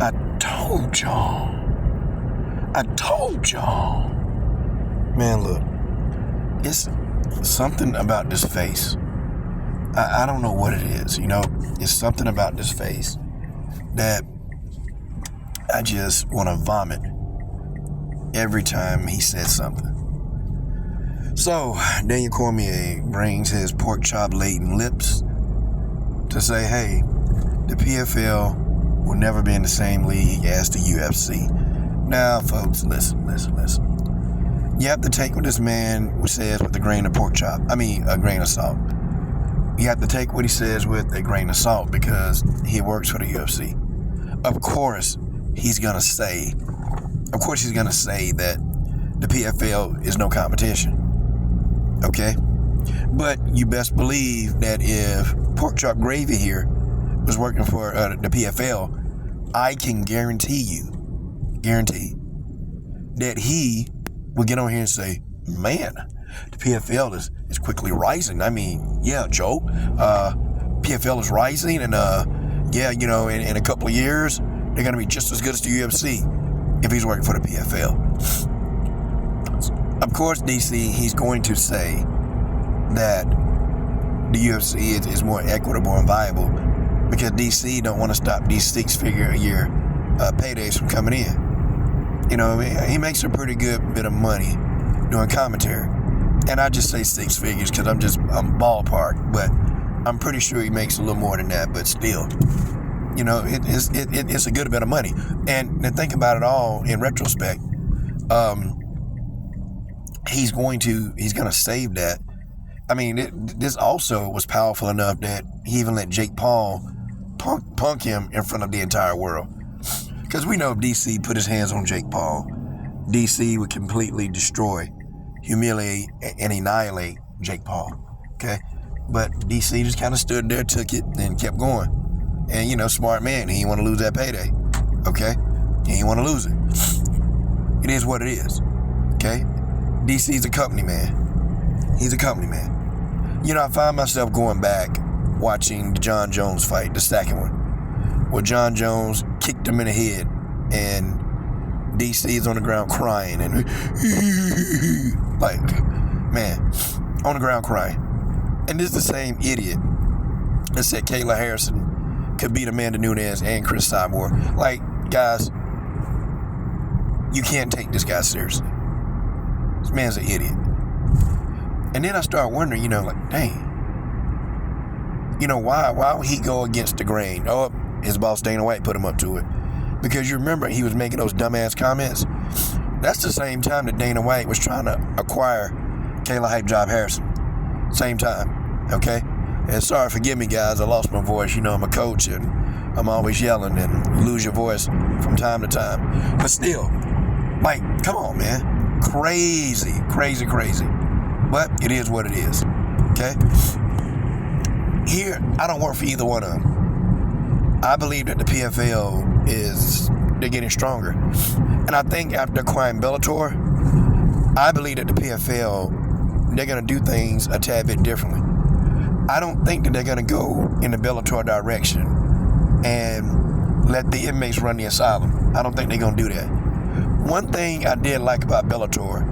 I told y'all. Man, look, it's something about this face. I don't know what it is, It's something about this face that I just want to vomit every time he says something. So, Daniel Cormier brings his pork chop laden lips to say, hey, the PFL will never be in the same league as the UFC. Now, folks, listen. You have to take what this man says with a grain of a grain of salt. You have to take what he says with a grain of salt because he works for the UFC. Of course, he's going to say that the PFL is no competition. Okay? But you best believe that if Pork Chop Gravy here was working for the PFL, I can guarantee that he would get on here and say, man, the PFL is quickly rising. I mean, yeah, Joe, PFL is rising, and in a couple of years, they're going to be just as good as the UFC if he's working for the PFL. Of course, DC, he's going to say that the UFC is more equitable and viable because DC don't want to stop these six-figure-a-year paydays from coming in. He makes a pretty good bit of money doing commentary. And I just say six figures because I'm ballpark, but I'm pretty sure he makes a little more than that, but still, it's a good bit of money. And to think about it all in retrospect, he's going to save that. I mean, this also was powerful enough that he even let Jake Paul punk him in front of the entire world. Because we know if DC put his hands on Jake Paul, DC would completely destroy, humiliate, and annihilate Jake Paul. Okay? But DC just kind of stood there, took it, and kept going. And, smart man, he didn't want to lose that payday. Okay? He didn't want to lose it. It is what it is. Okay? DC's a company man. He's a company man. I find myself going back watching the John Jones fight, the second one, where John Jones kicked him in the head and DC is on the ground crying and like, man, on the ground crying. And this is the same idiot that said Kayla Harrison could beat Amanda Nunes and Chris Cyborg. Like, guys, you can't take this guy seriously. This man's an idiot. And then I start wondering, dang, why would he go against the grain? Oh, his boss Dana White put him up to it. Because you remember he was making those dumbass comments. That's the same time that Dana White was trying to acquire Kayla Hype Job Harrison. Same time, okay? And sorry, forgive me, guys. I lost my voice. I'm a coach, and I'm always yelling, and you lose your voice from time to time. But still, like, come on, man. Crazy. But it is what it is, okay? Here, I don't work for either one of them. I believe that the PFL they're getting stronger. And I think after acquiring Bellator, I believe that the PFL, they're going to do things a tad bit differently. I don't think that they're going to go in the Bellator direction and let the inmates run the asylum. I don't think they're going to do that. One thing I did like about Bellator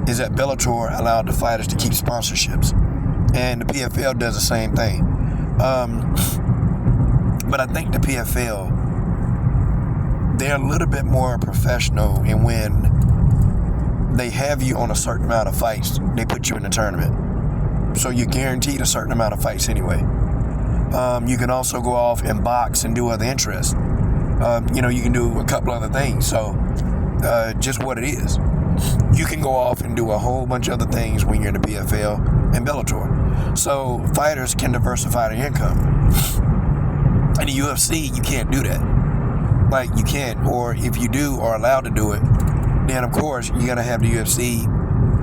is that Bellator allowed the fighters to keep sponsorships. And the PFL does the same thing. But I think the PFL, they're a little bit more professional, and when they have you on a certain amount of fights, they put you in the tournament. So you're guaranteed a certain amount of fights anyway. You can also go off and box and do other interests. You can do a couple other things. So just what it is. You can go off and do a whole bunch of other things when you're in the PFL and Bellator. So fighters can diversify their income. In the UFC, you can't do that. Like, you can't, or if you do or allowed to do it, then of course you're gonna have the UFC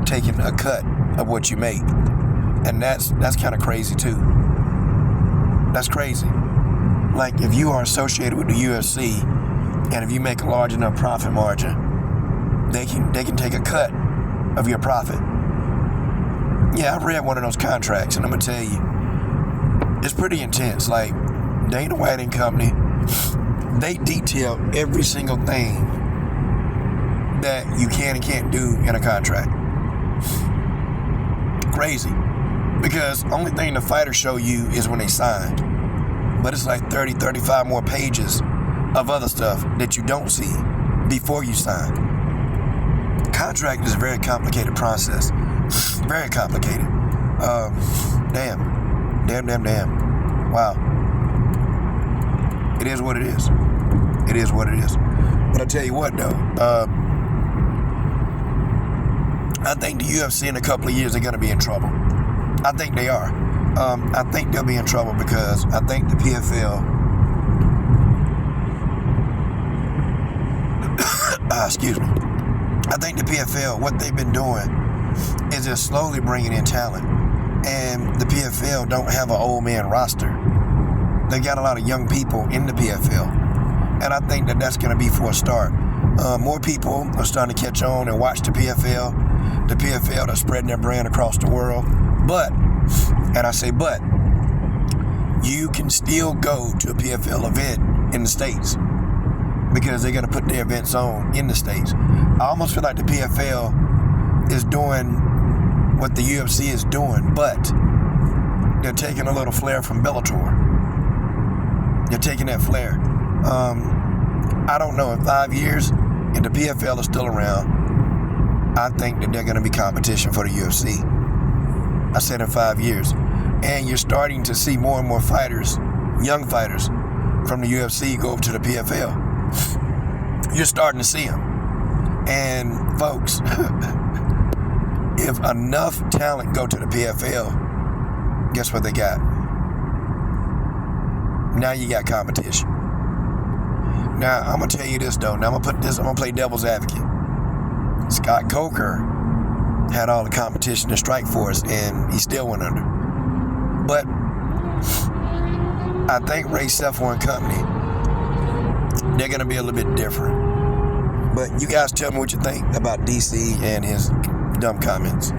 taking a cut of what you make. And that's kind of crazy too. That's crazy. Like, if you are associated with the UFC and if you make a large enough profit margin, they can take a cut of your profit. Yeah, I've read one of those contracts, and I'm gonna tell you, it's pretty intense. Like, Dana White and company, they detail every single thing that you can and can't do in a contract. Crazy. Because only thing the fighters show you is when they signed. But it's like 30, 35 more pages of other stuff that you don't see before you sign. Contract is a very complicated process. Very complicated. Damn. Wow. It is what it is. It is what it is. But I tell you what, though. I think the UFC in a couple of years are going to be in trouble. I think they are. I think they'll be in trouble because I think the PFL, excuse me, I think the PFL, what they've been doing is just slowly bringing in talent. And the PFL don't have an old man roster. They got a lot of young people in the PFL. And I think that that's going to be for a start. More people are starting to catch on and watch the PFL. The PFL that's spreading their brand across the world. But, and I say but, you can still go to a PFL event in the States because they're going to put their events on in the States. I almost feel like the PFL is doing what the UFC is doing, but they're taking a little flair from Bellator. They're taking that flair. I don't know, in 5 years, if the PFL is still around, I think that they're going to be competition for the UFC. I said in 5 years. And you're starting to see more and more fighters, young fighters from the UFC go over to the PFL. You're starting to see them. And folks, if enough talent go to the PFL, guess what they got? Now you got competition. Now, I'm going to tell you this, though. Now, I'm going to play devil's advocate. Scott Coker had all the competition in Strikeforce, and he still went under. But I think Ray Sefo and company, they're going to be a little bit different. But you guys tell me what you think about DC and his dumb comments.